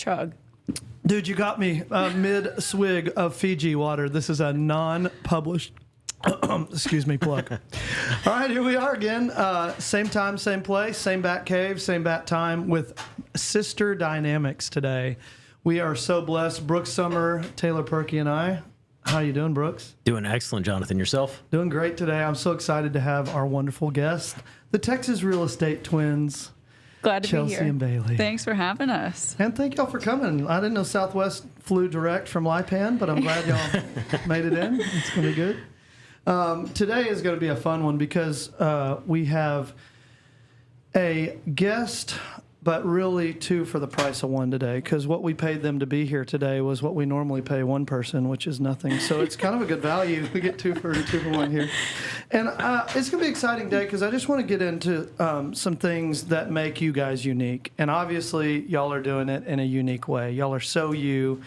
chug. Dude, you got me mid swig of Fiji water. This is a non-published, excuse me, plug. All right, here we are again. Same time, same place, same bat cave, same bat time with Sister Dynamics today. We are so blessed. Brooks Summer, Taylor Perky, and I. How you doing, Brooks? Doing excellent, Jonathan. Yourself? Doing great today. I'm so excited to have our wonderful guest, the Texas Real Estate Twins. Glad to Chelsea be here. and Bailey. Thanks for having us. And thank y'all for coming. I didn't know Southwest flew direct from Lipan, but I'm glad y'all made it in. It's going to be good. Today is going to be a fun one because we have a guest, but really two for the price of one today, because what we paid them to be here today was what we normally pay one person, which is nothing. So it's kind of a good value. We get two for one here. And it's going to be an exciting day because I just want to get into some things that make you guys unique. And obviously, y'all are doing it in a unique way. Y'all are so you.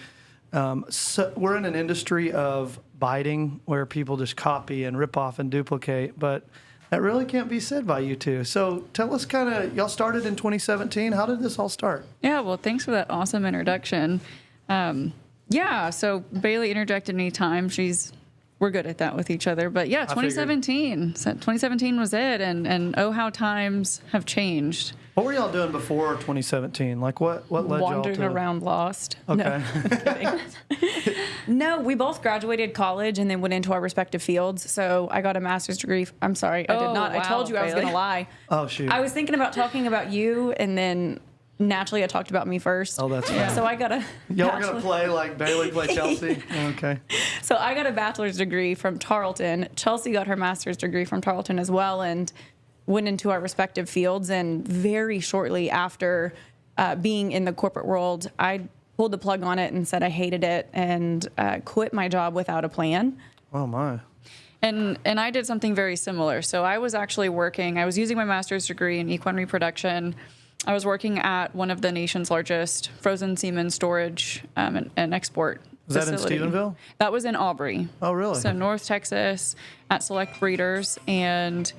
So we're in an industry of biting where people just copy and rip off and duplicate, but that really can't be said by you two. So tell us kind of, y'all started in 2017. How did this all start? Yeah, well, thanks for that awesome introduction. So Bailey interjected anytime. We're good at that with each other. But yeah, 2017. So 2017 was it. And oh, how times have changed. What were y'all doing before 2017? Like what led y'all to? Wandering around lost. Okay. No, we both graduated college and then went into our respective fields. So I got a master's degree. I'm sorry, I did not. Wow, I told you I was going to lie. Oh, shoot. I was thinking about talking about you, and then naturally I talked about me first. Oh, that's fine. So I got a Y'all are going to play like Bailey played Chelsea? Okay. So I got a bachelor's degree from Tarleton. Chelsea got her master's degree from Tarleton as well, and went into our respective fields. And very shortly after being in the corporate world, I pulled the plug on it and said I hated it and quit my job without a plan. Oh, my. And I did something very similar. So I was actually I was using my master's degree in equine reproduction. I was working at one of the nation's largest frozen semen storage and export Was that facility. in Stephenville? That was in Aubrey. Oh, really? So North Texas at Select Breeders. And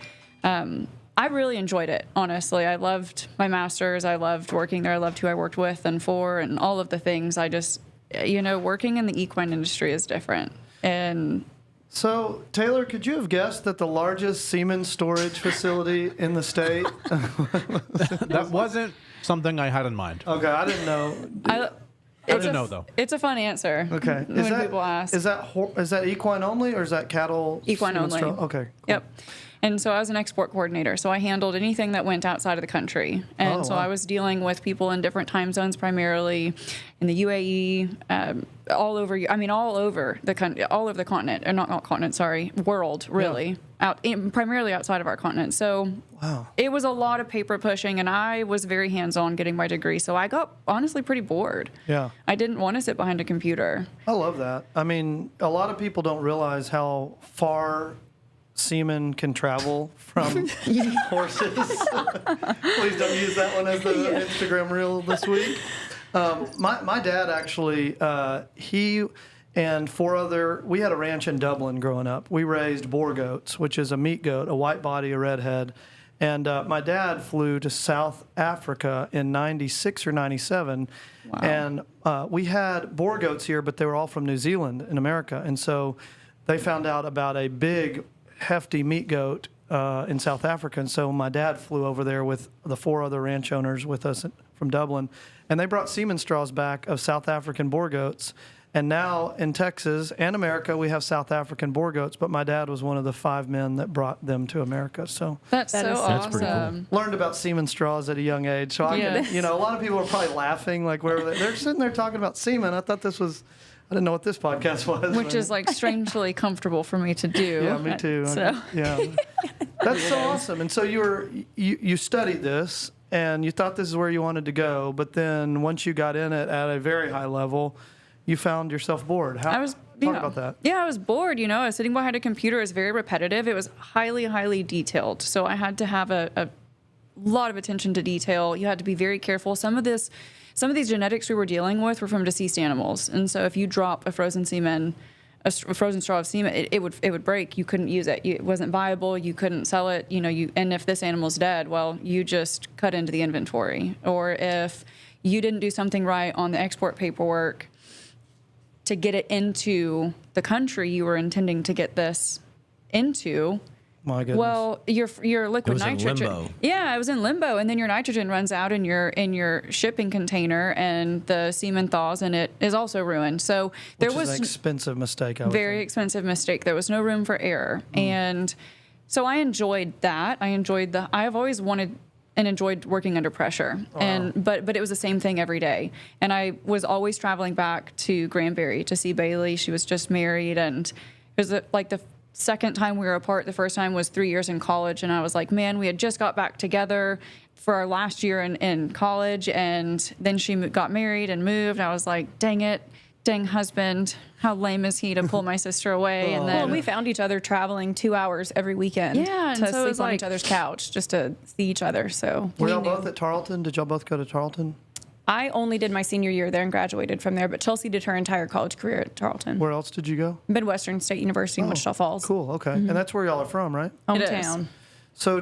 I really enjoyed it, honestly. I loved my master's. I loved working there. I loved who I worked with and for and all of the things. I just, working in the equine industry is different. And So, Taylor, could you have guessed that the largest semen storage facility in the state? That wasn't something I had in mind. Okay, I didn't know. I didn't know, though. It's a fun answer. Okay. When people ask. Is that equine only or is that cattle? Equine semen only. Okay. Cool. Yep. And so I was an export coordinator. So I handled anything that went outside of the country. And so wow. I was dealing with people in different time zones, primarily in the UAE, all over the country, all over the continent, or not continent, sorry, world, really, primarily outside of our continent. So Wow. it was a lot of paper pushing, and I was very hands-on getting my degree. So I got honestly pretty bored. Yeah. I didn't want to sit behind a computer. I love that. I mean, a lot of people don't realize how far semen can travel from horses. Please don't use that one as the Instagram reel this week. My dad actually, he and we had a ranch in Dublin growing up. We raised boar goats, which is a meat goat, a white body, a red head. And my dad flew to South Africa in 96 or 97. Wow. And we had boar goats here, but they were all from New Zealand in America. And so they found out about a big, hefty meat goat in South Africa. And so my dad flew over there with the 4 other ranch owners with us from Dublin. And they brought semen straws back of South African boar goats. And now in Texas and America, we have South African boar goats. But my dad was one of the 5 men that brought them to America. So That's so That's pretty cool. awesome. learned about semen straws at a young age. So Yes. a lot of people are probably laughing, like wherever they're sitting there talking about semen. I thought I didn't know what this podcast was. Which is like strangely comfortable for me to do. Yeah, me too. So. Yeah, that's so awesome. And so you studied this, and you thought this is where you wanted to go, but then once you got in it at a very high level, you found yourself bored. Talk about that. Yeah, I was bored. I was sitting behind a computer. It was very repetitive. It was highly, highly detailed. So I had to have a lot of attention to detail. You had to be very careful. Some of these genetics we were dealing with were from deceased animals. And so if you drop a frozen semen a frozen straw of semen, it would break. You couldn't use it. It wasn't viable. You couldn't sell it. And if this animal's dead, well, you just cut into the inventory. Or if you didn't do something right on the export paperwork to get it into the country you were intending to get this into. My goodness. Well, your liquid was in nitrogen. limbo. Yeah, it was in limbo, and then your nitrogen runs out in your shipping container, and the semen thaws, and it is also ruined. So there Which is was an expensive mistake. I would very think. expensive mistake. There was no room for error, and so I enjoyed that. I've always wanted and enjoyed working under pressure, but it was the same thing every day. And I was always traveling back to Granbury to see Bailey. She was just married, and it was like the second time we were apart. The first time was 3 years in college, and I was like, man, we had just got back together for our last year in college, and then she got married and moved. I was like, dang it, dang husband, how lame is he to pull my sister away? And Well, then we found each other traveling 2 hours every weekend Yeah, and to so it sleep was on like- each other's couch just to see each other. So Were we y'all knew. both at Tarleton? Did y'all both go to Tarleton? I only did my senior year there and graduated from there, but Chelsea did her entire college career at Tarleton. Where else did you go? Midwestern State University in Wichita Falls. Cool. Okay. And that's where y'all are from, right? It is. Hometown. So,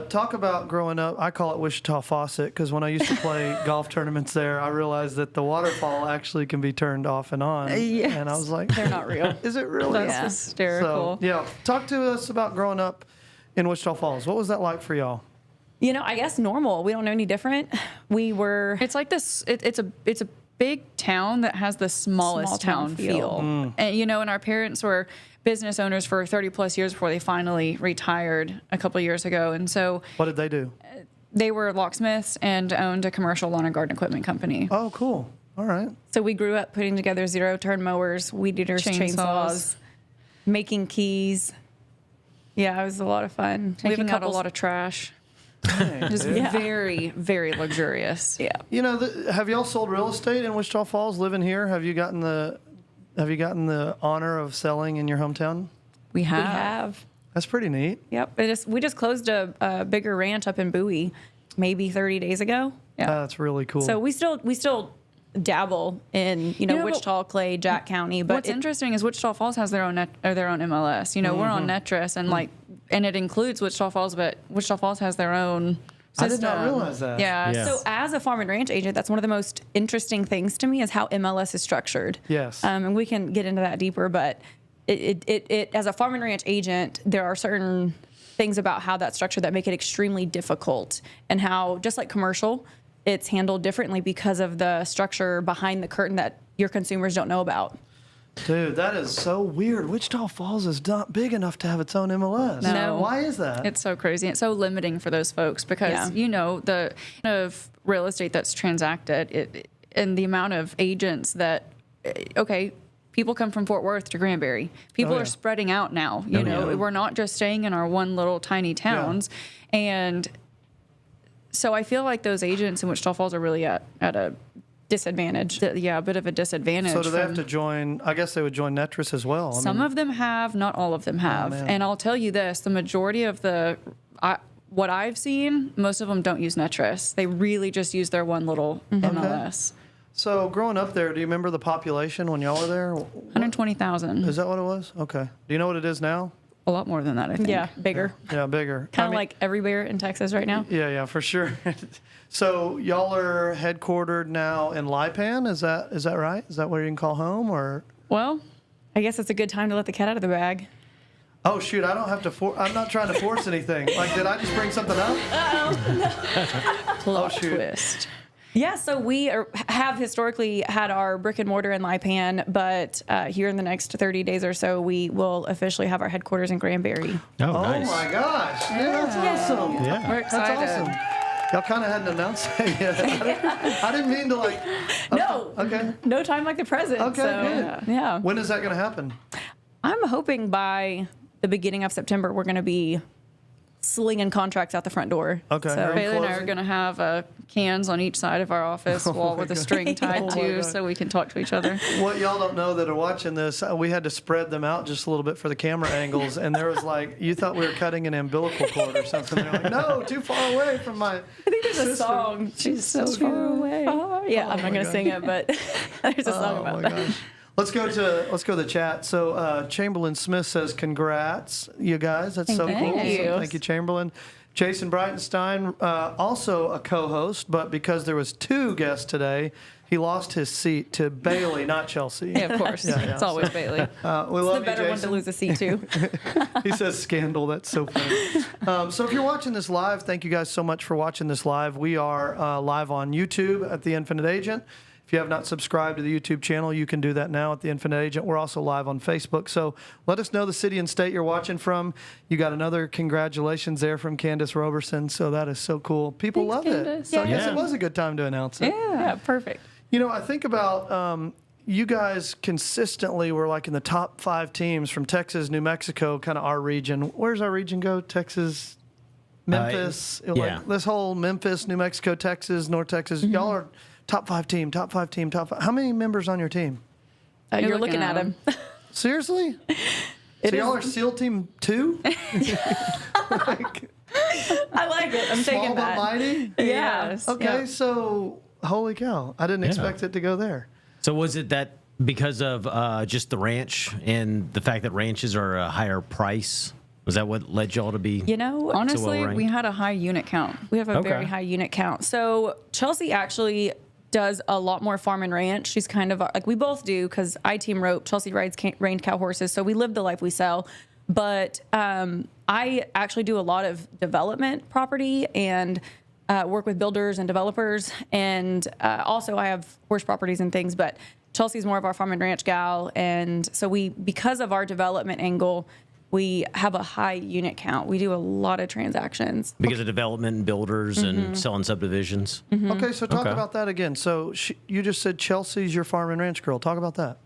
talk about growing up. I call it Wichita Faucet because when I used to play golf tournaments there, I realized that the waterfall actually can be turned off and on. Yes. And I was like, They're not real. is it really? That's Yeah. hysterical. So, yeah. Talk to us about growing up in Wichita Falls. What was that like for y'all? You know, I guess normal. We don't know any different. We were It's like this. It's a big town that has the smallest Small town town feel. feel. And and our parents were business owners for 30 plus years before they finally retired a couple years ago. And so What did they do? they were locksmiths and owned a commercial lawn and garden equipment company. Oh, cool. All right. So we grew up putting together zero-turn mowers, weed eaters, chainsaws, making keys. Yeah, it was a lot of fun. Taking out a lot of trash. Just Yeah. very, very luxurious. Yeah. You know, have y'all sold real estate in Wichita Falls? Living here, have you gotten the honor of selling in your hometown? We We have. have. That's pretty neat. Yep. We just closed a bigger ranch up in Bowie maybe 30 days ago. Yeah. That's really cool. So we still dabble in, know, but Wichita, Clay, Jack County. But What's interesting is Wichita Falls has their own MLS. We're on Netris, and it includes Wichita Falls, but Wichita Falls has their own I did not system. realize that. Yeah. Yeah. So as a farm and ranch agent, that's one of the most interesting things to me is how MLS is structured. Yes. And we can get into that deeper, but it as a farm and ranch agent, there are certain things about how that's structured that make it extremely difficult, and how, just like commercial, it's handled differently because of the structure behind the curtain that your consumers don't know about. Dude, that is so weird. Wichita Falls is not big enough to have its own MLS. No. Why is that? It's so crazy. It's so limiting for those folks because, Yeah. the kind of real estate that's transacted and the amount of agents that, people come from Fort Worth to Granbury. People Oh, yeah. are spreading out now. We're not just staying in our one little tiny towns. And so I feel like those agents in Wichita Falls are really at a Disadvantage. a bit of a disadvantage. So do they have from- to join? I guess they would join Netris as well. Some of them have, not all of them have. man. And I'll tell you this, the majority of what I've seen, most of them don't use Netris. They really just use their one little MLS. So growing up there, do you remember the population when y'all were there? 120,000. Is that what it was? Okay. Do you know what it is now? A lot more than that, I think. Yeah, bigger. Yeah, bigger. Kind I of mean- like everywhere in Texas right now. Yeah, for sure. So y'all are headquartered now in Lipan. Is that right? Is that where you can call home or? Well, I guess it's a good time to let the cat out of the bag. Oh shoot! I don't have to. I'm not trying to force anything. Like, did I just bring something up? plot shoot. twist. Yeah, so we have historically had our brick and mortar in Lipan, but here in the next 30 days or so, we will officially have our headquarters in Granbury. Oh, Oh nice. my gosh! Yeah, that's awesome. Yeah. We're That's excited. awesome. Y'all kind of hadn't announced that yet. I didn't mean to like. No. Okay. No time like the present. Okay, so, good. Yeah. When is that going to happen? I'm hoping by the beginning of September, we're going to be slinging contracts out the front door. Okay. So, Very Bailey and I are closing? going to have cans on each side of our office wall with a string tied Oh my to God. so we can talk to each other. What y'all don't know that are watching this, we had to spread them out just a little bit for the camera angles, and there was like, you thought we were cutting an umbilical cord or something. They're like, no, too far away from my. I think there's a song. She's so Far away. Yeah, I'm not my going to God. sing it, but there's a song Oh about my that. gosh. Let's go to the chat. So Chamberlain Smith says, "Congrats, you guys. That's so Thank cool. you. So thank you, Chamberlain." Jason Breitenstein, also a co-host, but because there was 2 guests today, he lost his seat to Bailey, not Chelsea. Yeah, of course. Yeah, It's always Bailey. We It's love the you, better one to Jason. lose a seat to. He says scandal. That's so funny. So if you're watching this live, thank you guys so much for watching this live. We are live on YouTube at The Infinite Agent. If you have not subscribed to the YouTube channel, you can do that now at The Infinite Agent. We're also live on Facebook. So let us know the city and state you're watching from. You got another congratulations there from Candace Roberson. So that is so cool. People love it. Candace. So I guess Yeah. it was a good time to announce it. Yeah, perfect. You know, I think about you guys consistently were like in the top 5 teams from Texas, New Mexico, kind of our region. Where's our region go? Texas, Memphis. yeah. Like this whole Memphis, New Mexico, Texas, North Texas. Y'all are top 5 team, top 5 team, top 5. How many members on your team? You're looking at him. Seriously? So y'all are SEAL Team 2? Like, I like it. I'm small taking but that. mighty? Yeah. Yes. Okay, Yep. so holy cow. I didn't expect it to go there. So was it that because of just the ranch and the fact that ranches are a higher price? Was that what led y'all to be? You know, Honestly, ranked? we had a high unit count. we have a Okay. very high unit count. So Chelsea actually does a lot more farm and ranch. She's kind of like we both do because I team rope. Chelsea rides reined cow horses. So we live the life we sell. But I actually do a lot of development property and work with builders and developers. And also I have horse properties and things. But Chelsea's more of our farm and ranch gal. And so because of our development angle, we have a high unit count. We do a lot of transactions. Because of development and builders and selling subdivisions. Okay, so talk Okay. about that again. So you just said Chelsea's your farm and ranch girl. Talk about that.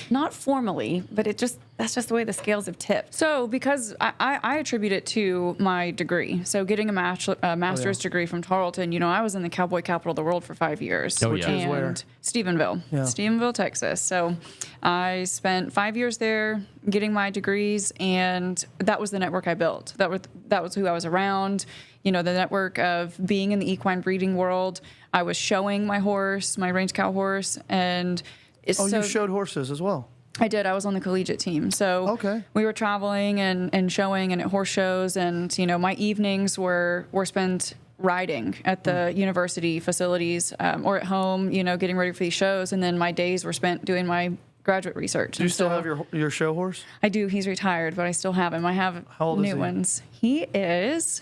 Not formally, but that's just the way the scales have tipped. So, because I attribute it to my degree. So, getting a master's degree from Tarleton, you know, I was in the cowboy capital of the world for 5 years. Oh, yeah. Which is where? Stephenville. Yeah. Stephenville, Texas. So, I spent 5 years there getting my degrees, and that was the network I built. That was who I was around. You know, the network of being in the equine breeding world. I was showing my horse, my range cow horse, and Oh, you showed horses as well. I did. I was on the collegiate team. So Okay. we were traveling and showing and at horse shows. And, you know, my evenings were spent riding at the university facilities or at home, you know, getting ready for these shows. And then my days were spent doing my graduate research. Do you still have your show horse? I do. He's retired, but I still have him. I have How old is new he? ones. He is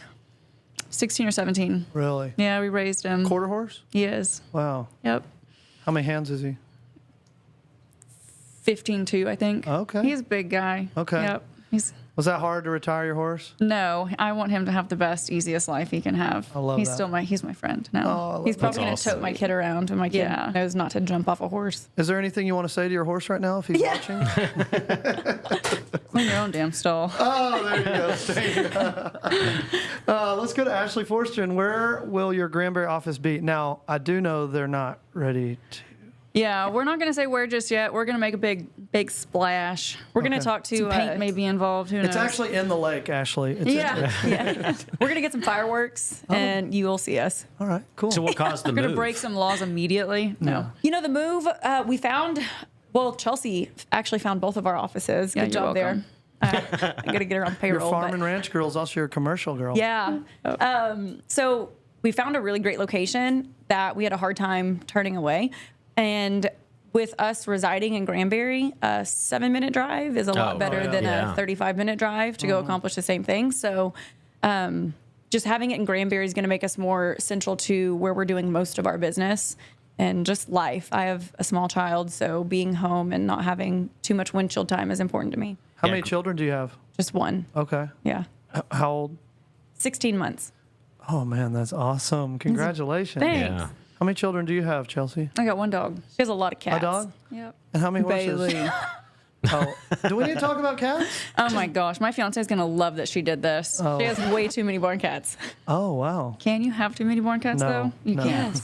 16 or 17. Really? Yeah, we raised him. Quarter horse? He is. Wow. Yep. How many hands is he? 15-2, I think. Okay. He's a big guy. Okay. Yep. Was that hard to retire your horse? No, I want him to have the best, easiest life he can have. I love he's that. still he's my friend Oh, I now. love He's that. probably going to awesome. tote my kid around, and my kid Yeah. knows not to jump off a horse. Is there anything you want to say to your horse right now if he's watching? Clean your own damn stall. Oh, there you go. Let's go to Ashley Forster. And where will your Granbury office be? Now, I do know they're not ready to. Yeah, we're not going to say where just yet. We're going to make a big splash. We're going to talk to paint may be involved. Who knows? It's actually in the lake, Ashley. It's yeah. We're going to get some fireworks, and you will see us. All right, cool. So what caused the We're going to move? break some laws immediately. No. You know, the move we found. Well, Chelsea actually found both of our offices. Yeah, Good you're job there. welcome. I got to get her on your payroll. farm but- and ranch girl's also your commercial girl. Yeah. So we found a really great location that we had a hard time turning away. And with us residing in Granbury, a 7-minute drive is a lot Oh, better yeah. than Yeah. a 35-minute drive to go accomplish the same thing. So just having it in Granbury is going to make us more central to where we're doing most of our business and just life. I have a small child, so being home and not having too much windshield time is important to me. How Yeah. many children do you have? Just one. Okay. Yeah. How old? 16 months. Oh, man, that's awesome. Congratulations. Thanks. Yeah. How many children do you have, Chelsea? I got one dog. She has a lot of cats. A dog? Yep. And how many horses? Bailey. Oh, do we need to talk about cats? Oh my gosh, my fiance is gonna love that she did this. Oh. She has way too many barn cats. Oh, wow. Can you have too many barn cats No, though? You no. can't.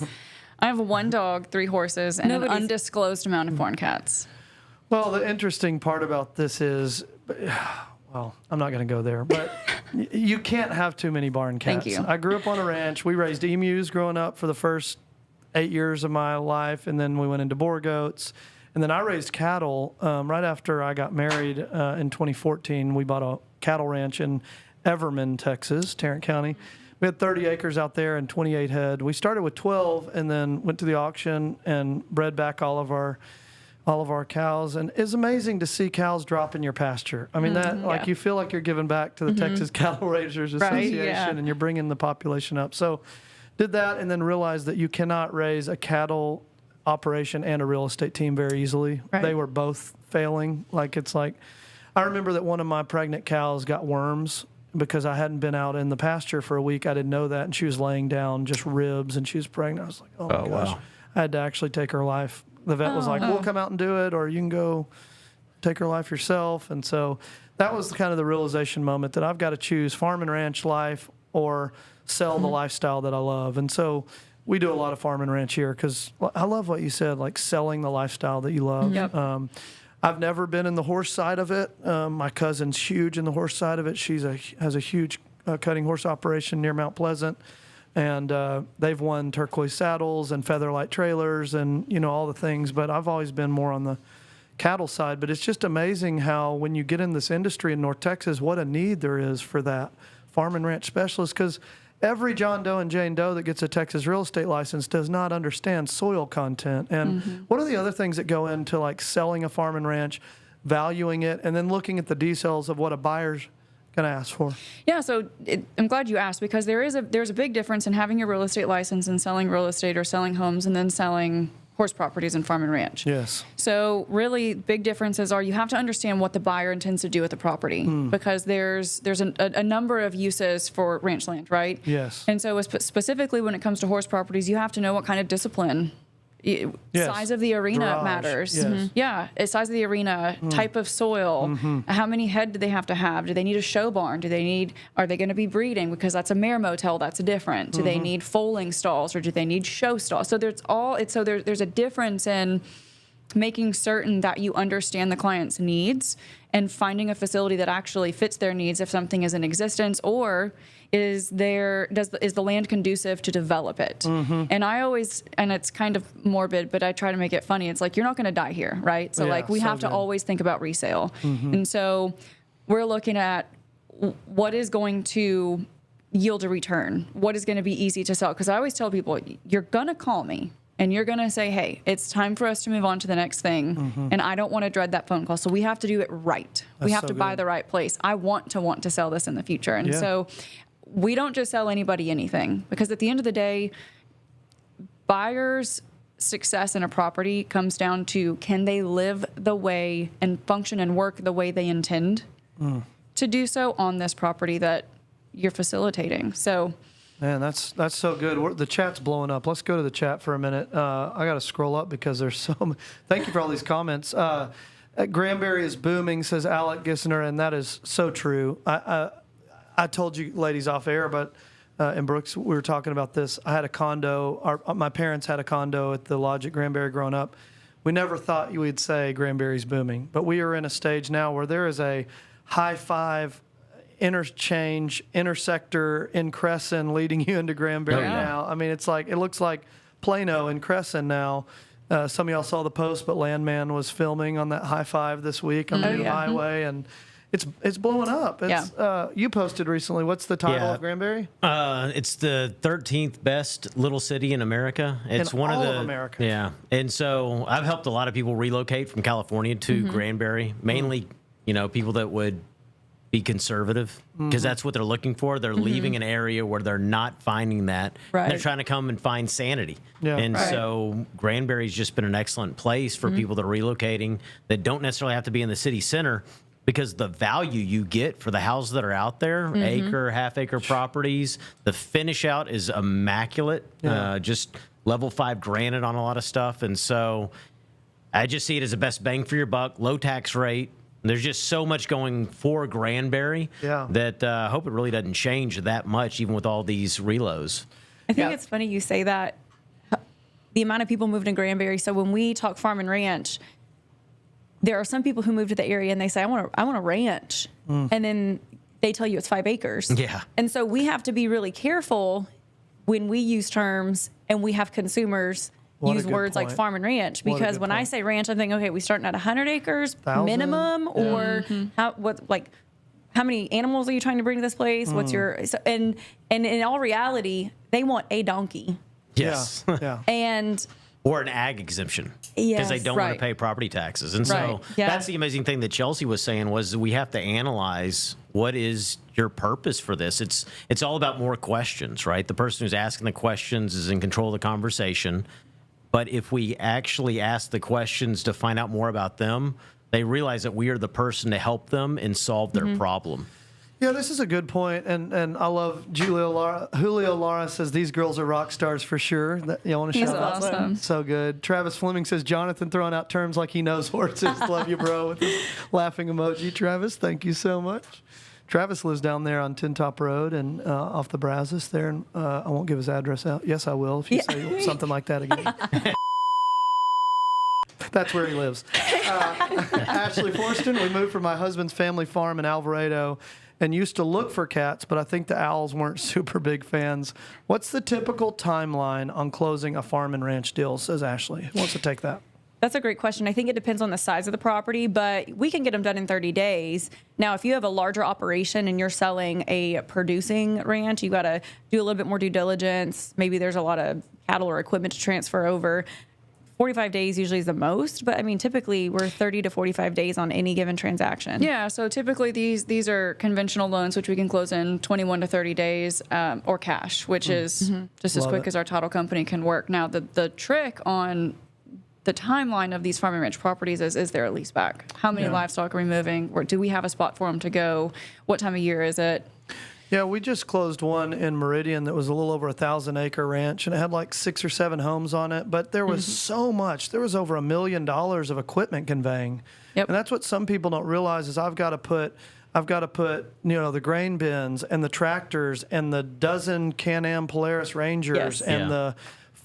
I have one dog, 3 horses, and Nobody's- an undisclosed amount of barn cats. Well, the interesting part about this is, well, I'm not going to go there, but you can't have too many barn cats. Thank you. I grew up on a ranch. We raised emus growing up for the first 8 years of my life, and then we went into boar goats. And then I raised cattle right after I got married in 2014. We bought a cattle ranch in Everman, Texas, Tarrant County. We had 30 acres out there and 28 head. We started with 12 and then went to the auction and bred back all of our cows. And it's amazing to see cows drop in your pasture. I mean, you feel like you're giving back to the Texas Cattle Raisers Association and you're bringing the population up. So did that and then realized that you cannot raise a cattle operation and a real estate team very easily. Right. They were both failing. I remember that one of my pregnant cows got worms because I hadn't been out in the pasture for a week. I didn't know that. And she was laying down just ribs and she was pregnant. I was like, oh my gosh. Wow. I had to actually take her life. The vet was like, we'll come out and do it, or you can go take her life yourself. And so that was kind of the realization moment that I've got to choose farm and ranch life or sell the lifestyle that I love. And so we do a lot of farm and ranch here because I love what you said, like selling the lifestyle that you love. Yep. I've never been in the horse side of it. My cousin's huge in the horse side of it. Has a huge cutting horse operation near Mount Pleasant. And they've won turquoise saddles and featherlight trailers and, all the things. But I've always been more on the cattle side. But it's just amazing how when you get in this industry in North Texas, what a need there is for that farm and ranch specialist. Because every John Doe and Jane Doe that gets a Texas real estate license does not understand soil content. And what are the other things that go into like selling a farm and ranch, valuing it, and then looking at the details of what a buyer's going to ask for? Yeah, so I'm glad you asked because there's a big difference in having a real estate license and selling real estate or selling homes and then selling horse properties and farm and ranch. Yes. So really big differences are you have to understand what the buyer intends to do with the property because there's a number of uses for ranch land, right? Yes. And so specifically when it comes to horse properties, you have to know what kind of discipline. Size of the arena Garage. matters. Yes. Yeah, size of the arena, type of soil, how many head do they have to have? Do they need a show barn? Are they going to be breeding? Because that's a mare motel, that's different. Do they need foaling stalls or do they need show stalls? So there's a difference in making certain that you understand the client's needs and finding a facility that actually fits their needs if something is in existence, or is the land conducive to develop it? And I always, and it's kind of morbid, but I try to make it funny. It's like, you're not going to die here, right? So we have to always think about resale. And so we're looking at what is going to yield a return, what is going to be easy to sell. Because I always tell people, you're going to call me and you're going to say, hey, it's time for us to move on to the next thing. And I don't want to dread that phone call. So we have to do it right. We have to buy the right place. I want to sell this in the future. And so we don't just sell anybody anything, because at the end of the day, buyers' success in a property comes down to, can they live the way and function and work the way they intend to do so on this property that you're facilitating. So, man, that's so good. The chat's blowing up. Let's go to the chat for a minute. I got to scroll up because there's so many. Thank you for all these comments. Granbury is booming, says Alec Gissner, and that is so true. I told you ladies off air, but in Brooks, we were talking about this. I had a condo. My parents had a condo at the lodge at Granbury growing up. We never thought we'd say Granbury's booming, but we are in a stage now where there is a high five interchange intersector in Crescent leading you into Granbury now. I mean, it looks like Plano in Crescent now. Some of y'all saw the post, but Landman was filming on that high five this week on the new highway, and it's blowing up. You posted recently. What's the title of Granbury? It's the 13th best little city in America. It's one all of the America. Yeah, and so I've helped a lot of people relocate from California to Granbury, mainly people that would be conservative, because that's what they're looking for. They're leaving an area where they're not finding that. Right. They're trying to come and find sanity. Yeah. And so Granbury's just been an excellent place for people that are relocating that don't necessarily have to be in the city center, because the value you get for the houses that are out there, acre, half-acre properties, the finish out is immaculate, just level 5 granite on a lot of stuff. And so I just see it as the best bang for your buck, low tax rate. There's just so much going for Granbury that I hope it really doesn't change that much, even with all these relos. I think it's funny you say that. The amount of people moved in Granbury. So when we talk farm and ranch, there are some people who move to the area and they say, I want a ranch. And then they tell you it's 5 acres. Yeah. And so we have to be really careful when we use terms and we have consumers What a use good words like point. farm and ranch, What a because good when I point. say ranch, I'm thinking, okay, we starting at 100 acres 1,000? minimum, Yeah. or how many animals are you trying to bring to this place? What's your and in all reality, they want a donkey Yes. Yeah. and Or an ag exemption because they Yes. don't want Right. to pay property taxes. And Right. so Yeah. that's the amazing thing that Chelsea was saying was we have to analyze what is your purpose for this. It's all about more questions, right? The person who's asking the questions is in control of the conversation. But if we actually ask the questions to find out more about them, they realize that we are the person to help them and solve their problem. Yeah, this is a good point, and I love Julio Lara says these girls are rock stars for sure. You want to He's shout out? awesome. So good. Travis Fleming says Jonathan throwing out terms like he knows horses. Love you, bro. With this laughing emoji. Travis, thank you so much. Travis lives down there on Tin Top Road and off the Brazos there, and I won't give his address out. Yes, I will if you say something like that again. That's where he lives. Ashley Forston, we moved from my husband's family farm in Alvarado and used to look for cats, but I think the owls weren't super big fans. What's the typical timeline on closing a farm and ranch deal, says Ashley? Who wants to take that? That's a great question. I think it depends on the size of the property, but we can get them done in 30 days. Now, if you have a larger operation and you're selling a producing ranch, you got to do a little bit more due diligence. Maybe there's a lot of cattle or equipment to transfer over. 45 days usually is the most, but I mean, typically we're 30 to 45 days on any given transaction. Yeah, so typically these are conventional loans, which we can close in 21 to 30 days, or cash, which is just as Love quick it. as our title company can work. Now, the trick on the timeline of these farm and ranch properties is there a lease back? How many Yeah. livestock are we moving? Or do we have a spot for them to go? What time of year is it? Yeah, we just closed one in Meridian that was a little over 1,000-acre ranch, and it had like 6 or 7 homes on it. But there was so much. There was over $1 million of equipment conveying, Yep. and that's what some people don't realize is I've got to put the grain bins and the tractors and the dozen Can-Am Polaris Rangers Yes. and Yeah. the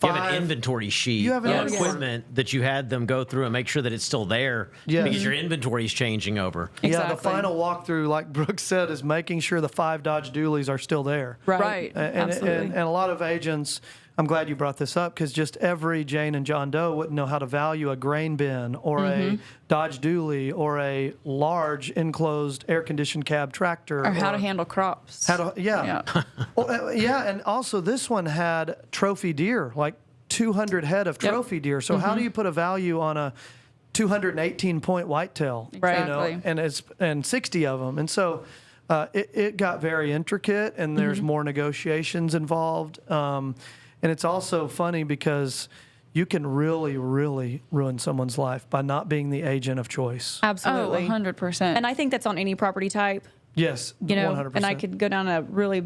You 5. have an inventory sheet You have an of inventory- equipment that you had them go through and make sure that it's still there Yes. because your inventory is changing over. Yeah, the Exactly. final walkthrough, like Brooke said, is making sure the 5 Dodge Dualies are still there. Right. And Absolutely. a lot of agents, I'm glad you brought this up because just every Jane and John Doe wouldn't know how to value a grain bin or a Dodge Dually or a large enclosed air conditioned cab tractor. Or how to handle crops. Yeah. Well, yeah, and also this one had trophy deer, like 200 head of Yep. trophy deer. So how do you put a value on a 218 point whitetail? Right. You know, Exactly. and 60 of them. And so it got very intricate, and there's more negotiations involved. And it's also funny because you can really, really ruin someone's life by not being the agent of choice. Oh, Absolutely. 100%. And I think that's on any property type. Yes, You know, 100%. and I could go down a really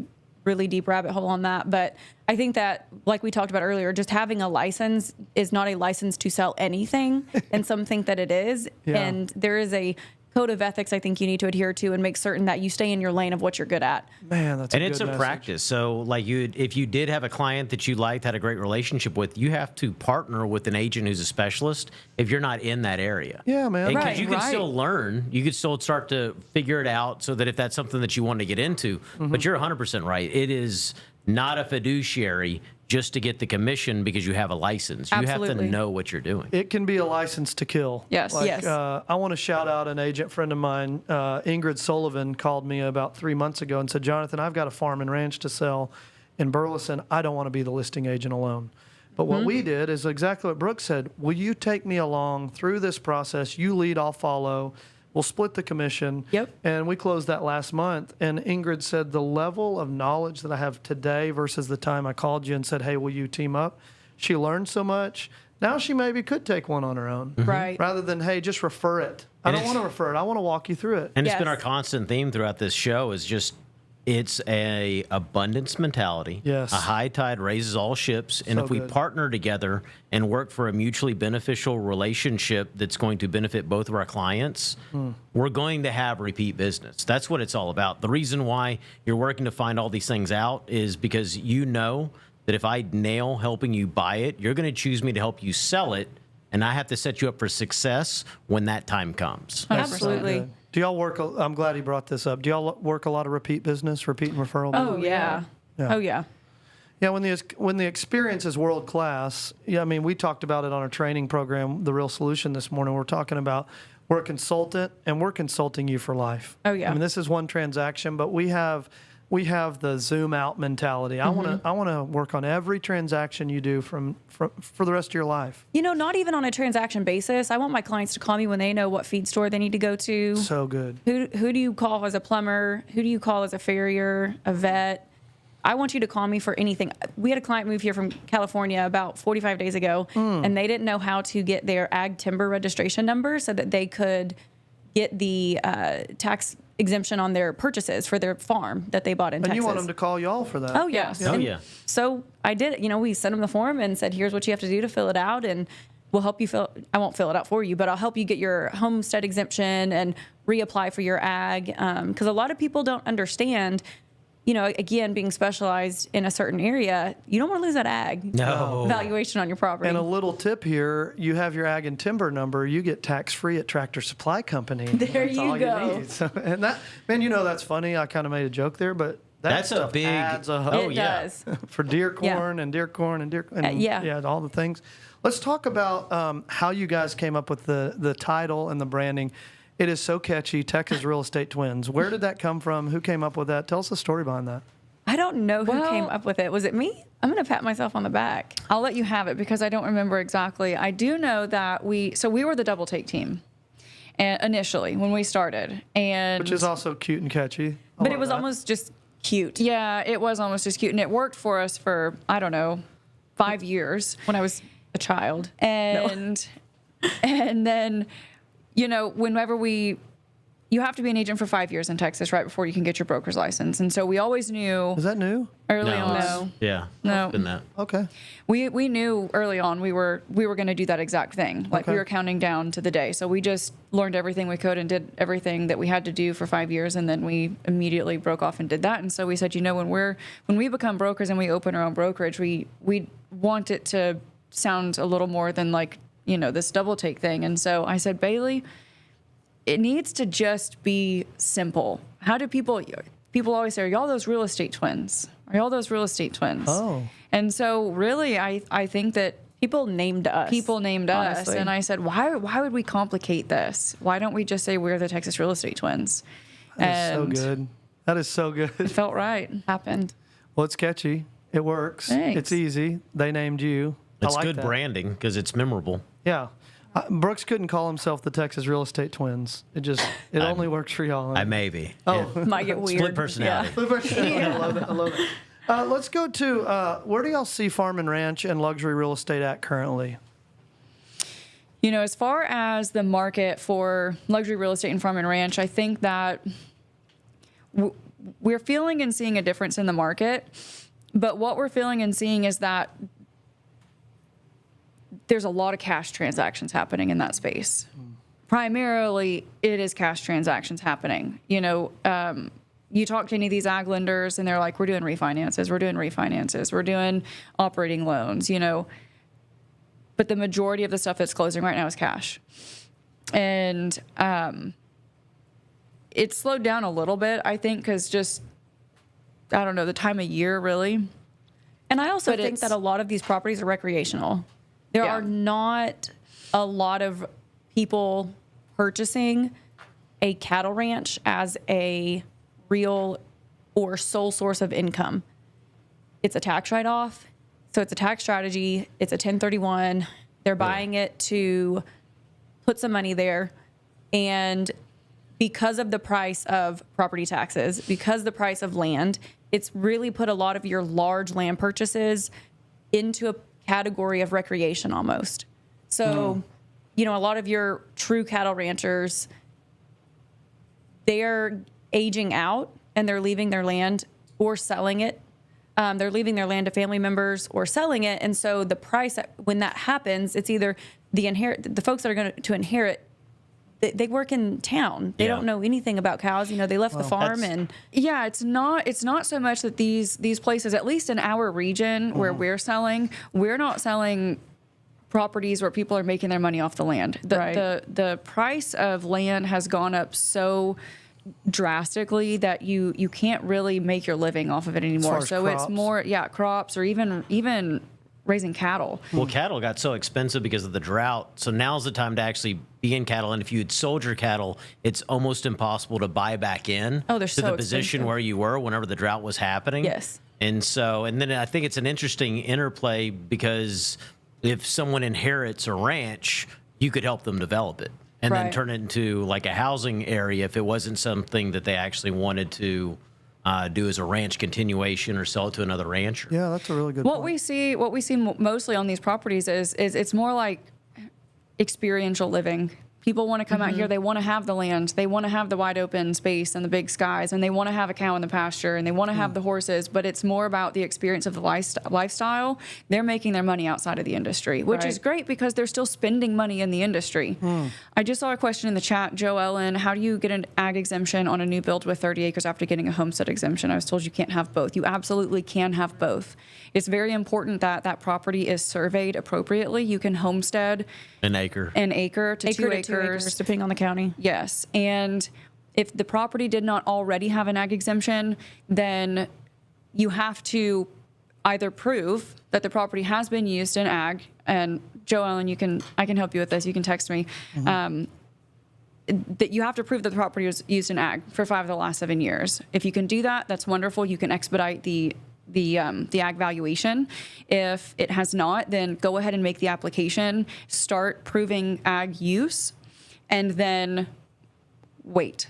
deep rabbit hole on that, but I think that, like we talked about earlier, just having a license is not a license to sell anything, and some think that it is. Yeah. And there is a code of ethics I think you need to adhere to and make certain that you stay in your lane of what you're good at. Man, that's And a it's good a message. practice. So, like if you did have a client that you liked, had a great relationship with, you have to partner with an agent who's a specialist if you're not in that area. Yeah, man. Because Right, you can right. still learn, you could still start to figure it out so that if that's something that you want to get into, but you're 100% right. It is not a fiduciary just to get the commission because you have a license. You have Absolutely. to know what you're doing. It can be a license to kill. Yes. Like, Yes. I want to shout out an agent friend of mine, Ingrid Sullivan, called me about 3 months ago and said, Jonathan, I've got a farm and ranch to sell in Burleson. I don't want to be the listing agent alone. But what we did is exactly what Brooke said. Will you take me along through this process? You lead, I'll follow. We'll split the commission. Yep. And we closed that last month. And Ingrid said, the level of knowledge that I have today versus the time I called you and said, hey, will you team up? She learned so much. Now she maybe could take one on her own. Right. Rather than, hey, just refer it. I And don't it's- want to refer it. I want to walk you through it. And it's been Yes. our constant theme throughout this show is just it's a abundance mentality. Yes. A high tide raises all ships. And So if we good. partner together and work for a mutually beneficial relationship that's going to benefit both of our clients, we're going to have repeat business. That's what it's all about. The reason why you're working to find all these things out is because you know that if I nail helping you buy it, you're going to choose me to help you sell it. And I have to set you up for success when that time comes. Absolutely. Good. Do y'all work? I'm glad he brought this up. Do y'all work a lot of repeat business, repeat and referral? Oh, business? yeah. Yeah. Oh, yeah. Yeah, when the experience is world class, yeah, I mean, we talked about it on our training program, The Real Solution, this morning. We're talking about we're a consultant and we're consulting you for life. Oh, yeah. I mean, this is one transaction, but we have the zoom out mentality. I want to work on every transaction you do for the rest of your life. You know, not even on a transaction basis. I want my clients to call me when they know what feed store they need to go to. So good. Who do you call as a plumber? Who do you call as a farrier, a vet? I want you to call me for anything. We had a client move here from California about 45 days ago, and they didn't know how to get their ag timber registration number so that they could get the tax exemption on their purchases for their farm that they bought in Texas. And you want them to call y'all for that. Oh, yes. Oh, And yeah. So I did it. You know, we sent them the form and said, here's what you have to do to fill it out, and we'll help you I won't fill it out for you, but I'll help you get your homestead exemption and reapply for your ag. Because a lot of people don't understand, you know, again, being specialized in a certain area, you don't want to lose that ag No. valuation on your property. And a little tip here, you have your ag and timber number, you get tax-free at Tractor Supply Company. There That's you all go. You need. So, and that, man, you know, that's funny. I kind of made a joke there, but that That's a stuff big- adds a Oh, It yeah. does. for deer corn and deer corn and deer and yeah. all the things. Let's talk about how you guys came up with the title and the branding. It is so catchy, Texas Real Estate Twins. Where did that come from? Who came up with that? Tell us the story behind that. I don't know who Well- came up with it. Was it me? I'm going to pat myself on the back. I'll let you have it because I don't remember exactly. I do know that we were the double take team initially when we started. And Which is also cute and catchy. I But it love was that. almost just cute. yeah, it was almost as cute. And it worked for us for, I don't know, 5 years. When I was a child. And then, you know, you have to be an agent for 5 years in Texas right before you can get your broker's license. And so we always knew Is that new? early No. on. it's- Yeah. No. It's been that. Okay. We knew early on we were going to do that exact thing. Like Okay. we were counting down to the day. So we just learned everything we could and did everything that we had to do for 5 years, and then we immediately broke off and did that. And so we said, you know, when we become brokers and we open our own brokerage, we want it to sound a little more than like, you know, this double take thing. And so I said, Bailey, it needs to just be simple. How do people always say, are y'all those real estate twins? Are y'all those real estate twins? Oh. And so really, I think that People named us. people named us. honestly. And I said, why would we complicate this? Why don't we just say we're the Texas Real Estate Twins? That is so And good. That is so good. It felt right. happened. Well, it's catchy. It works. Thanks. It's easy. They named you. It's I like good that. branding because it's memorable. Yeah. Brooks couldn't call himself the Texas Real Estate Twins. It only works for y'all. I may be. Oh. Yeah. Might get weird. Split personality. I love it. I love it. Let's go to where do y'all see Farm and Ranch and Luxury Real Estate at currently? You know, as far as the market for luxury real estate and farm and ranch, I think that we're feeling and seeing a difference in the market. But what we're feeling and seeing is that there's a lot of cash transactions happening in that space. Primarily, it is cash transactions happening. You know, you talk to any of these ag lenders and they're like, we're doing refinances, we're doing operating loans, you know. But the majority of the stuff that's closing right now is cash. And it's slowed down a little bit, I think, because just, I don't know, the time of year, really. And I also But think it's- that a lot of these properties are recreational. There Yeah. are not a lot of people purchasing a cattle ranch as a real or sole source of income. It's a tax write-off, so it's a tax strategy. It's a 1031. They're buying it to put some money there, and because of the price of property taxes, because the price of land, it's really put a lot of your large land purchases into a category of recreation almost. So, you know, a lot of your true cattle ranchers, they're aging out and they're leaving their land or selling it. They're leaving their land to family members or selling it. And so the price, when that happens, it's either the folks that are going to inherit, they work in town. They Yeah. don't know anything about cows. You know, they left the farm that's- and Yeah, it's not so much that these places, at least in our region where we're not selling properties where people are making their money off the land. Right. The price of land has gone up so drastically that you can't really make your living off of it anymore. as So crops. it's more, crops or even raising cattle. Well, cattle got so expensive because of the drought. So now's the time to actually be in cattle. And if you had sold your cattle, it's almost impossible to buy back in Oh, they're to so the position expensive. where you were whenever the drought was happening. Yes. And then I think it's an interesting interplay because if someone inherits a ranch, you could help them develop it and then Right. turn it into like a housing area if it wasn't something that they actually wanted to do as a ranch continuation or sell it to another rancher. Yeah, that's a really good What point. we see mostly on these properties is it's more like experiential living. People want to come out here. They want to have the land. They want to have the wide open space and the big skies, and they want to have a cow in the pasture, and they want to have the horses. But it's more about the experience of the lifestyle. They're making their money outside of the industry, which is Right. great because they're still spending money in the industry. I just saw a question in the chat, Joe Ellen. How do you get an ag exemption on a new build with 30 acres after getting a homestead exemption? I was told you can't have both. You absolutely can have both. It's very important that that property is surveyed appropriately. You can homestead An acre. an acre to 2 acres. depending on the county. Yes. And if the property did not already have an ag exemption, then you have to either prove that the property has been used in ag. And Joe Ellen, I can help you with this. You can text me. That you have to prove that the property was used in ag for 5 of the last 7 years. If you can do that, that's wonderful. You can expedite the ag valuation. If it has not, then go ahead and make the application, start proving ag use, and then wait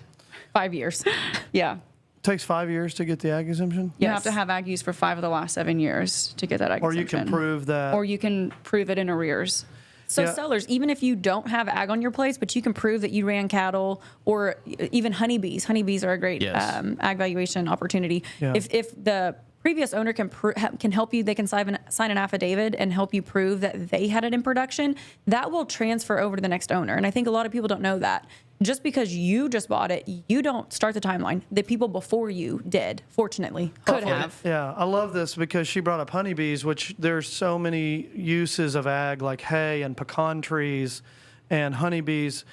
5 years. Yeah. Takes 5 years to get the ag exemption? You Yes. have to have ag use for 5 of the last 7 years to get that ag Or you exemption. can prove that. Or you can prove it in arrears. So Yeah. sellers, even if you don't have ag on your place, but you can prove that you ran cattle or even honeybees. Honeybees are a great Yes. ag valuation opportunity. Yeah. If the previous owner can help you, they can sign an affidavit and help you prove that they had it in production, that will transfer over to the next owner. And I think a lot of people don't know that. Just because you just bought it, you don't start the timeline. The people before you did, fortunately. Could have. Yeah, I love this because she brought up honeybees, which there's so many uses of ag like hay and pecan trees and honeybees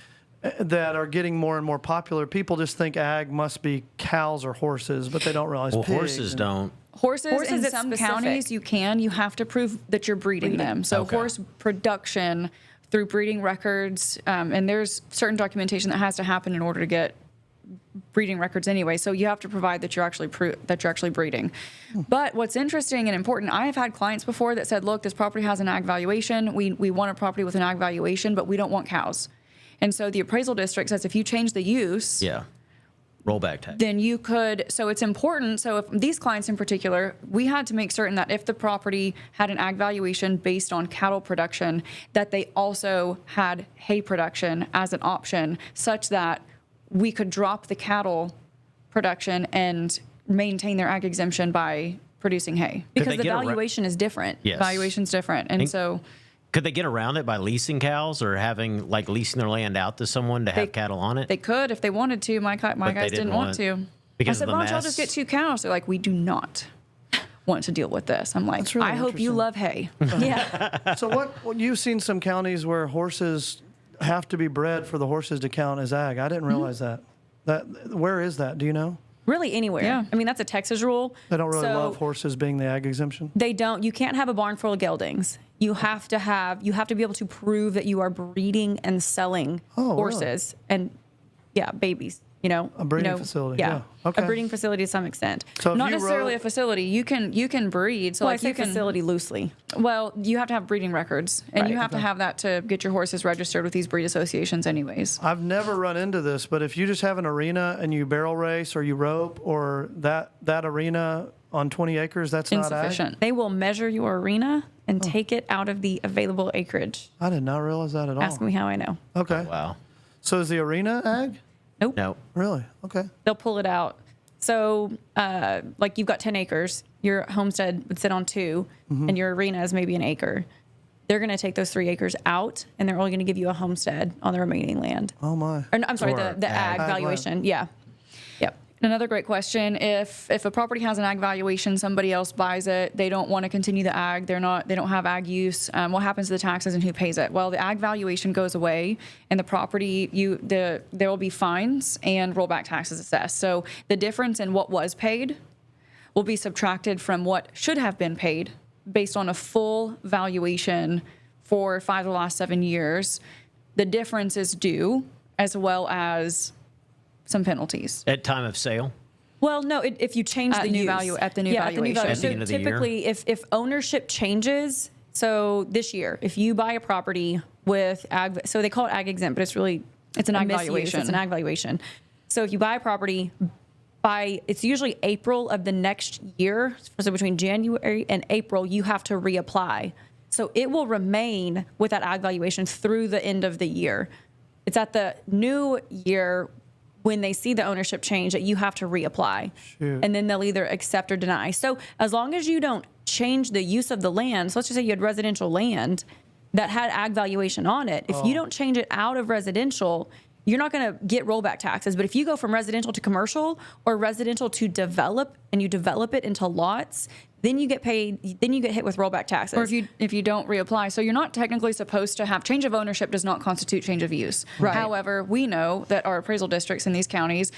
that are getting more and more popular. People just think ag must be cows or horses, but they don't realize Well, pigs horses and- don't. Horses in it's some specific. counties, you have to prove that you're breeding them. So Okay. horse production through breeding records, and there's certain documentation that has to happen in order to get breeding records anyway. So you have to provide that you're actually breeding. But what's interesting and important, I have had clients before that said, "Look, this property has an ag valuation. We want a property with an ag valuation, but we don't want cows." And so the appraisal district says, if you change the use, Yeah. Rollback tax. then you could, so it's important. So if these clients in particular, we had to make certain that if the property had an ag valuation based on cattle production, that they also had hay production as an option, such that we could drop the cattle production and maintain their ag exemption by producing hay. Could Because they the get valuation is different. Yes. Valuation's different. And so Could they get around it by leasing cows or having like leasing their land out to someone to have cattle on it? they could if they wanted to. My guys they didn't want to. because I of said, the why don't y'all just get mess? 2 cows? They're like, we do not want to deal with this. I'm like, That's really I hope you interesting. love hay. Yeah. So well, you've seen some counties where horses have to be bred for the horses to count as ag. I didn't realize that. Where is that? Do you know? Really anywhere. Yeah. I mean, that's a Texas rule. They don't really So love horses being the ag exemption. They don't. You can't have a barn full of geldings. You have to be able to prove that you are breeding and selling Oh, really? horses and babies. A breeding facility, yeah. Okay. A breeding facility to some extent. So if Not you necessarily wrote- a facility. You can breed. So Well, like I say you can facility loosely. Well, you have to have breeding records, and you Right. have to have that to get your horses registered with these breed associations, anyways. I've never run into this, but if you just have an arena and you barrel race or you rope or that arena on 20 acres, that's not ag? Insufficient. They will measure your arena and take it out of the available acreage. I did not realize that at all. Ask me how I know. Okay. Wow. So is the arena ag? Nope. No. Really? Okay. They'll pull it out. So, like you've got 10 acres, your homestead would sit on 2, and your arena is maybe an acre. They're going to take those 3 acres out, and they're only going to give you a homestead on the remaining land. Oh my. Or, no, I'm sorry, Or the ag ag. valuation. Yeah. Yep. Another great question. If a property has an ag valuation, somebody else buys it, they don't want to continue the ag, they don't have ag use, what happens to the taxes and who pays it? Well, the ag valuation goes away, and the property there will be fines and rollback taxes assessed. So the difference in what was paid will be subtracted from what should have been paid based on a full valuation for 5 of the last 7 years. The difference is due, as well as some penalties. At time of sale? Well, no, if you change At the new use. value- at the new yeah, valuation. At the So end of the year. typically, if ownership changes, so this year, if you buy a property with ag, so they call it ag exempt, but it's really It's an a ag misuse. valuation. It's an ag valuation. So if you buy a property it's usually April of the next year, so between January and April, you have to reapply. So it will remain with that ag valuation through the end of the year. It's at the new year when they see the ownership change that you have to reapply. Shoot. And then they'll either accept or deny. So as long as you don't change the use of the land, so let's just say you had residential land that had ag valuation on it. If you don't change it out of residential, you're not going to get rollback taxes. But if you go from residential to commercial or residential to develop, and you develop it into lots, then you get paid, then you get hit with rollback taxes. Or if you don't reapply. So you're not technically supposed to have change of ownership does not constitute change of use. Right. However, we know that our appraisal districts in these counties,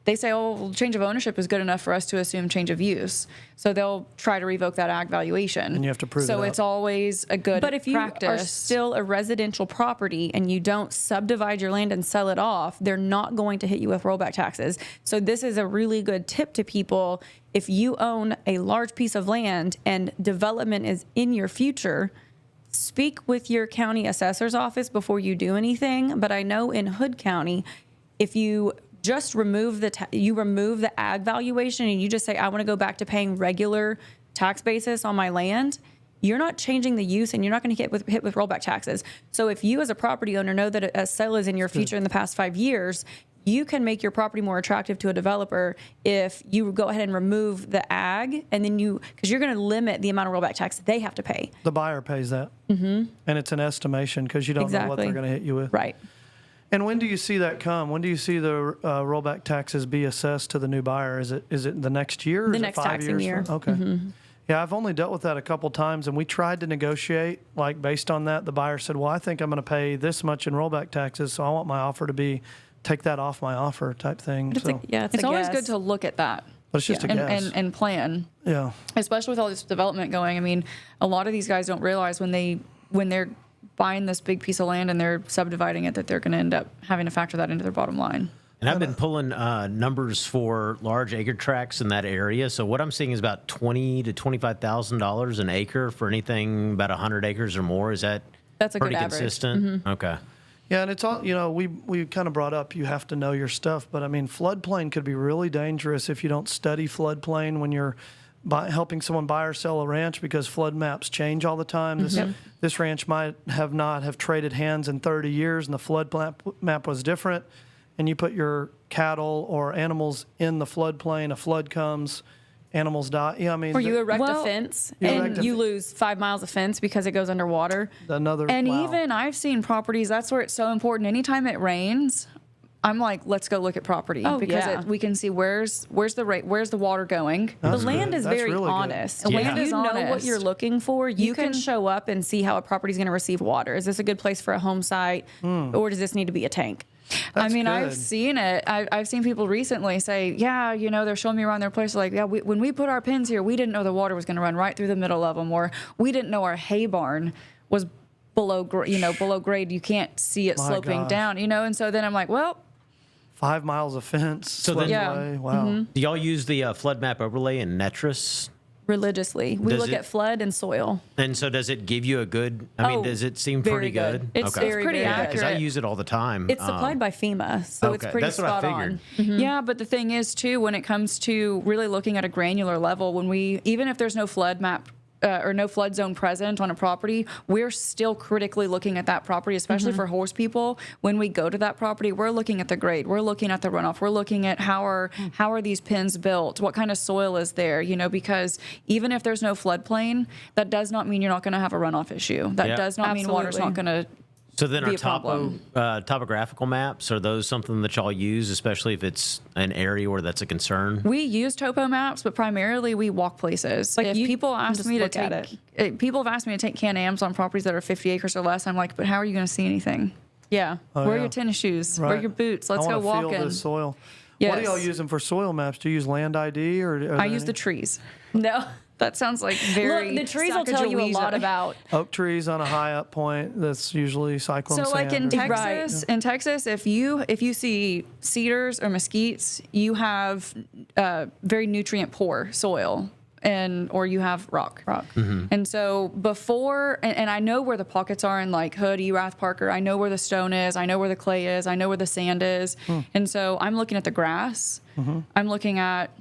they say, oh, well, change of ownership is good enough for us to assume change of use. So they'll try to revoke that ag valuation. And you have to prove So it it's up. always a good But if you practice. are still a residential property and you don't subdivide your land and sell it off, they're not going to hit you with rollback taxes. So this is a really good tip to people. If you own a large piece of land and development is in your future, speak with your county assessor's office before you do anything. But I know in Hood County, if you just remove the ag valuation and you just say, I want to go back to paying regular tax basis on my land, you're not changing the use and you're not going to get hit with rollback taxes. So if you as a property owner know that a sale is in your future in the past 5 years, you can make your property more attractive to a developer if you go ahead and remove the ag, and then because you're going to limit the amount of rollback tax they have to pay. The buyer pays that. Mm-hmm. And it's an estimation because you don't know what they're going to hit you with. Right. And when do you see that come? When do you see the rollback taxes be assessed to the new buyer? Is it the next year? Or The is next it 5 taxing years year. Okay. Yeah, I've only dealt with that a couple times, and we tried to negotiate. Like based on that, the buyer said, "Well, I think I'm going to pay this much in rollback taxes, so I want my offer to be take that off my offer type thing." It's So, it's a always guess. good to look at that. but it's just a guess. and plan. Yeah. Especially with all this development going. I mean, a lot of these guys don't realize when they're buying this big piece of land and they're subdividing it that they're going to end up having to factor that into their bottom line. And I've been pulling numbers for large acre tracts in that area. So what I'm seeing is about $20,000 to $25,000 an acre for anything about 100 acres or more. Is that That's a good pretty average. consistent? Okay. Yeah, and it's all, we kind of brought up you have to know your stuff, but I mean, floodplain could be really dangerous if you don't study floodplain when you're helping someone buy or sell a ranch, because flood maps change all the time. This ranch might not have traded hands in 30 years, and the flood map was different, and you put your cattle or animals in the floodplain, a flood comes, animals die. Yeah, I mean, Or you erect Well, a fence you erect and a you fe- lose 5 miles of fence because it goes underwater. another And wow. even I've seen properties, that's where it's so important. Anytime it rains, I'm like, let's go look at property Oh, because yeah. we can see where's the water going. That's the land good. is That's very really good. honest. The If land you is know what honest. you're looking for, you can can- show up and see how a property is going to receive water. Is this a good place for a home site, or does this need to be a tank? That's I mean, I've good. seen it. I've seen people recently say, yeah, they're showing me around their place. Like, yeah, when we put our pins here, we didn't know the water was going to run right through the middle of them, or we didn't know our hay barn was below grade. You can't see it My sloping gosh. down, and so then I'm like, well, 5 miles of fence. So then- Yeah. floodway. Wow. Do y'all use the flood map overlay in Netris? Religiously, we Does look it- at flood and soil. And so does it give you a good, I mean, Oh, does it seem very pretty good. good? It's very, pretty very good. Because I accurate. use it all the time. It's supplied by FEMA, so it's okay, pretty that's what I spot figured. on. Yeah, but the thing is too, when it comes to really looking at a granular level, even if there's no flood map or no flood zone present on a property, we're still critically looking at that property, especially for horse people. When we go to that property, we're looking at the grade, we're looking at the runoff, we're looking at how are these pins built, what kind of soil is there, because even if there's no floodplain, that does not mean you're not going to have a runoff issue. That Yeah. does not mean water's not Absolutely. going to So then be our a problem. topographical maps, are those something that y'all use, especially if it's an area where that's a concern? We use topo maps, but primarily we walk places. Like, if you people can ask just me to look at take, people have asked me to take Can-Ams on properties that are 50 acres or less. I'm like, but how are you going to see anything? Yeah. Oh, Wear yeah. your tennis shoes. Right. Wear your boots. Let's I go wanna walking. feel the soil. What are y'all Yes. using for soil maps? Do you use Land ID or? Are I there use the any trees. No. That sounds like very. Look, the trees will tell you a Sacagawea. lot about. oak trees on a high up point? That's usually cyclone So, like sand. in Texas, if you see cedars or mesquites, you have very nutrient poor soil, or you have rock. And so before, and I know where the pockets are in like Hood, Erath, Parker. I know where the stone is. I know where the clay is. I know where the sand is. And so I'm looking at the grass. I'm looking at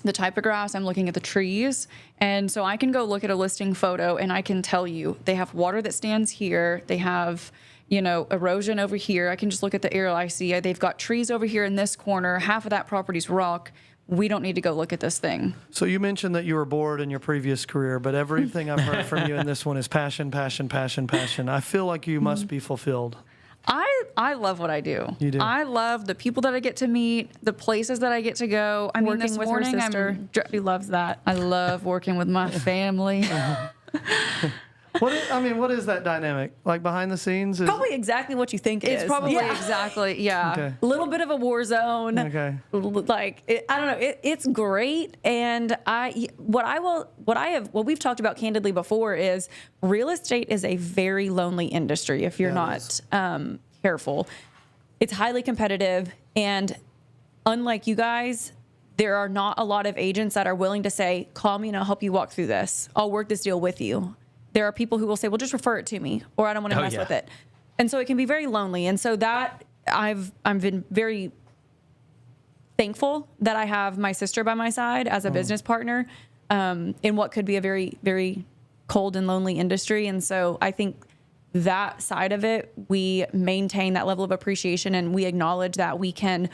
the type of grass, I'm looking at the trees. And so I can go look at a listing photo and I can tell you they have water that stands here. They have, erosion over here. I can just look at the aerial I see. They've got trees over here in this corner. Half of that property's rock. We don't need to go look at this thing. So you mentioned that you were bored in your previous career, but everything I've heard from you in this one is passion, passion, passion, passion. I feel like you must be fulfilled. I love what I do. You do. I love the people that I get to meet, the places that I get to go. I mean, Working this with her morning sister. She loves that. I love working with my family. What is that dynamic like behind the scenes? Probably exactly what you think it It's is. probably Yeah. exactly, yeah. Okay. A little bit of a war zone. Okay. I don't know. It's great. And what we've talked about candidly before is real estate is a very lonely industry if you're Yeah, it not careful. It's highly competitive. And unlike you guys, there are not a lot of agents that are willing to say, call me and I'll help you walk through this. I'll work this deal with you. There are people who will say, well, just refer it to me, or I don't want to Oh, mess yeah. with it. And so it can be very lonely. And so that I've been very thankful that I have my sister by my side as a business partner in what could be a very, very cold and lonely industry. And so I think that side of it, we maintain that level of appreciation and we acknowledge that we can,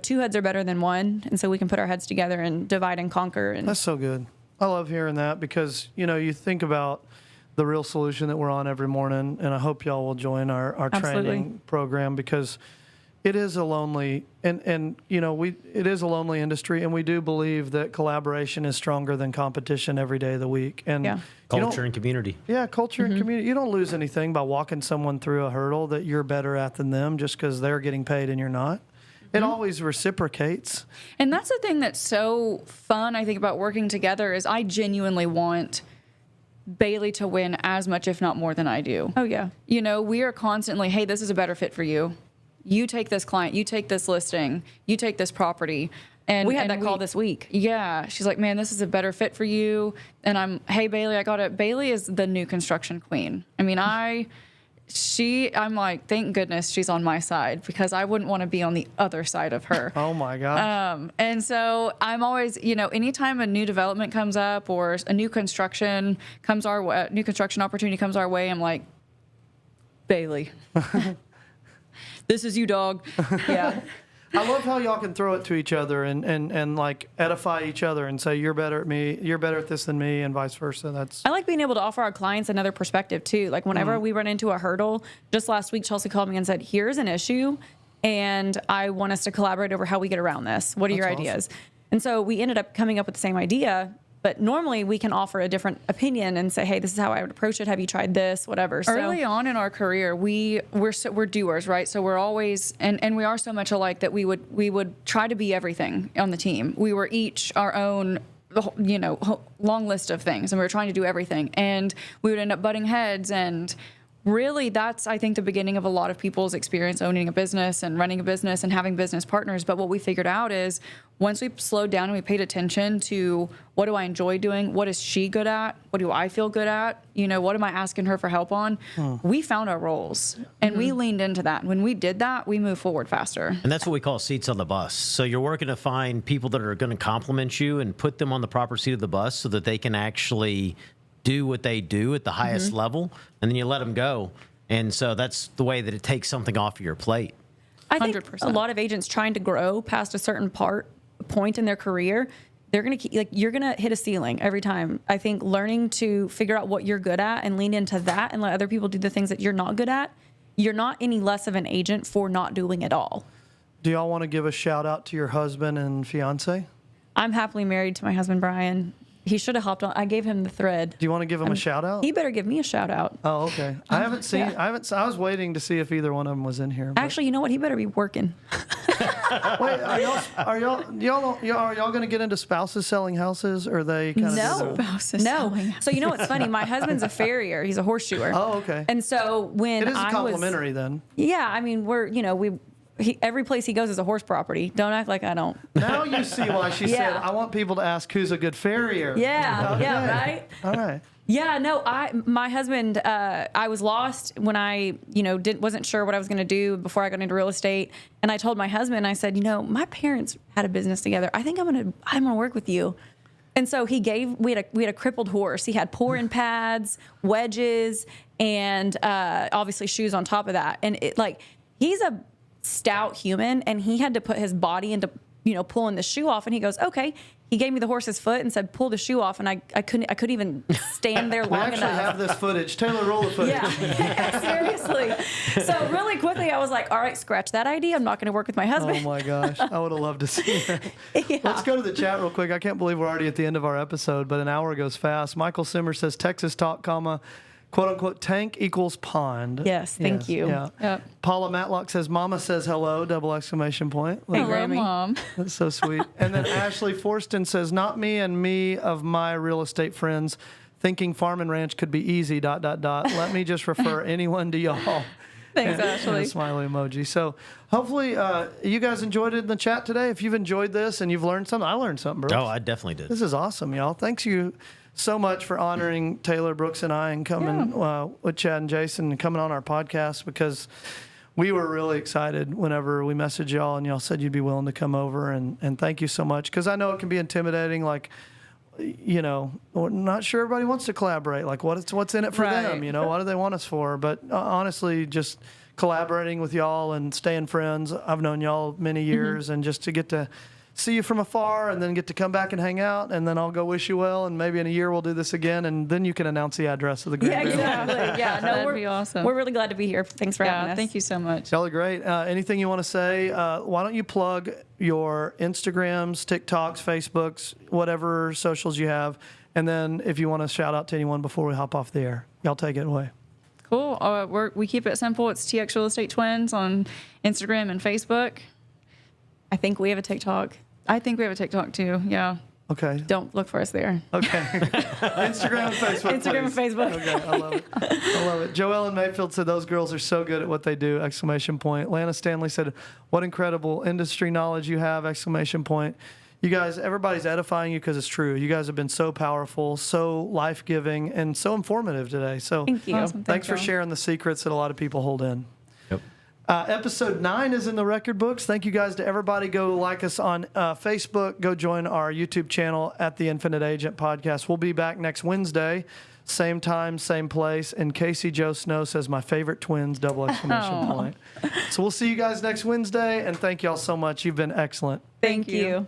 two heads are better than one. And so we can put our heads together and divide and conquer. And That's so good. I love hearing that because, you think about the real solution that we're on every morning, and I hope y'all will join our Absolutely. training program because it is a lonely it is a lonely industry, and we do believe that collaboration is stronger than competition every day of the week. And Yeah. you don't- Culture and community. Yeah, culture and community. You don't lose anything by walking someone through a hurdle that you're better at than them just because they're getting paid and you're not. It always reciprocates. And that's the thing that's so fun, I think, about working together is I genuinely want Bailey to win as much, if not more, than I do. oh, yeah. We are constantly, hey, this is a better fit for you. You take this client, you take this listing, you take this property. And We had that call this week. Yeah. She's like, man, this is a better fit for you. And hey, Bailey, I got it. Bailey is the new construction queen. I mean, I'm like, thank goodness she's on my side because I wouldn't want to be on the other side of her. Oh my God. And so I'm always, anytime a new development comes up or a new construction comes our way, new construction opportunity comes our way, I'm like, Bailey, this is you, dog. Yeah. I love how y'all can throw it to each other and like edify each other and say, you're better at me, you're better at this than me, and vice versa. That's I like being able to offer our clients another perspective too. Like whenever we run into a hurdle, just last week, Chelsea called me and said, here's an issue and I want us to collaborate over how we get around this. What are your That's ideas? And so we ended up coming up with the same idea, but normally we can offer a different opinion and say, hey, this is how I would approach it. Have you tried this? Whatever. Early on in our career, we're doers, right? So we're always and we are so much alike that we would try to be everything on the team. We were each our own long list of things, and we were trying to do everything, and we would end up butting heads. And really, that's, I think, the beginning of a lot of people's experience owning a business and running a business and having business partners. But what we figured out is once we slowed down and we paid attention to what do I enjoy doing, what is she good at, what do I feel good at, what am I asking her for help on, we found our roles and we leaned into that. When we did that, we moved forward faster. And that's what we call seats on the bus. So you're working to find people that are going to complement you and put them on the proper seat of the bus so that they can actually do what they do at the highest level, and then you let them go. And so that's the way that it takes something off of your plate. I think 100%. a lot of agents trying to grow past a certain point in their career, they're going to you're going to hit a ceiling every time. I think learning to figure out what you're good at and lean into that and let other people do the things that you're not good at you're not any less of an agent for not doing it all. Do y'all want to give a shout out to your husband and fiance? I'm happily married to my husband, Brian. He should have hopped on. I gave him the thread. Do you want to give him a shout out? He better give me a shout out. Oh, okay. I haven't seen. Yeah. I was waiting to see if either one of them was in here. but- Actually, you know what? He better be working. wait, are y'all going to get into spouses selling houses, or are they kind of? No. Spouses No. selling. So you know what's funny? My husband's a farrier. He's a horseshoer. Oh, okay. And so when It is I was, complimentary then. yeah, I mean, every place he goes is a horse property. Don't act like I don't. Now you see why she said, Yeah. "I want people to ask who's a good farrier." Yeah, Okay. yeah, right. All right. Yeah, no, my husband, I was lost when I, wasn't sure what I was going to do before I got into real estate. And I told my husband, I said, my parents had a business together. I think I'm going to work with you. And so we had a crippled horse. He had pour-in pads, wedges, and obviously shoes on top of that. And he's a stout human, and he had to put his body into, pulling the shoe off. And he goes, okay. He gave me the horse's foot and said, pull the shoe off. And I couldn't even stand there We long actually enough. have this footage. Taylor, roll the footage. Yeah, seriously. So really quickly, I was like, all right, scratch that idea. I'm not going to work with my Oh husband. my gosh, I would have loved to see that. Yeah. Let's go to the chat real quick. I can't believe we're already at the end of our episode, but an hour goes fast. Michael Simmer says Texas talk, quote unquote, tank equals pond. Yes, thank you. Yeah. Yep. Paula Matlock says Mama says hello, double exclamation point. Hey, Hello, Grammy. Mom. That's so sweet. And then Ashley Forston says, not me and me of my real estate friends thinking farm and ranch could be easy, ... Let me just refer anyone to y'all. Thanks, And a Ashley. smiley emoji. So hopefully you guys enjoyed it in the chat today. If you've enjoyed this and you've learned something, I learned something, Brooks. Oh, I definitely did. This is awesome, y'all. Thanks you so much for honoring Taylor, Brooks, and I and coming with Chad and Jason and coming on our podcast, because we were really excited whenever we messaged y'all and y'all said you'd be willing to come over. And thank you so much, because I know it can be intimidating. Like, we're not sure everybody wants to collaborate. Like, what's in it for Right. them? What do they want us for? But honestly, just collaborating with y'all and staying friends. I've known y'all many years, and just to get to see you from afar and then get to come back and hang out, and then I'll go wish you well, and maybe in a year we'll do this again, and then you can announce the address of the Yeah, Granbury. exactly. Yeah, no, That'd we're, be awesome. We're really glad to be here. Thanks for having Yeah, us. thank you so much. Y'all are great. Anything you want to say? Why don't you plug your Instagrams, TikToks, Facebooks, whatever socials you have, and then if you want to shout out to anyone before we hop off the air, y'all take it away. Cool. We keep it simple. It's TX Real Estate Twins on Instagram and Facebook. I think we have a TikTok. I think we have a TikTok too. Yeah. Okay. Don't look for us there. Okay. Instagram and Facebook. Instagram and please. Facebook. Okay, I love it. I love it. Joellen Mayfield said those girls are so good at what they do! Exclamation point. Lana Stanley said, "What incredible industry knowledge you have!" Exclamation point. You guys, everybody's edifying you because it's true. You guys have been so powerful, so life-giving, and so informative today. So Thank you. Awesome. thanks for y'all. sharing the secrets that a lot of people hold in. Yep. Episode 9 is in the record books. Thank you guys to everybody. Go like us on Facebook. Go join our YouTube channel at the Infinite Agent Podcast. We'll be back next Wednesday, same time, same place. And Casey Joe Snow says, my favorite twins, double exclamation point. So we'll see you guys next Wednesday. And thank y'all so much. You've been excellent. Thank you.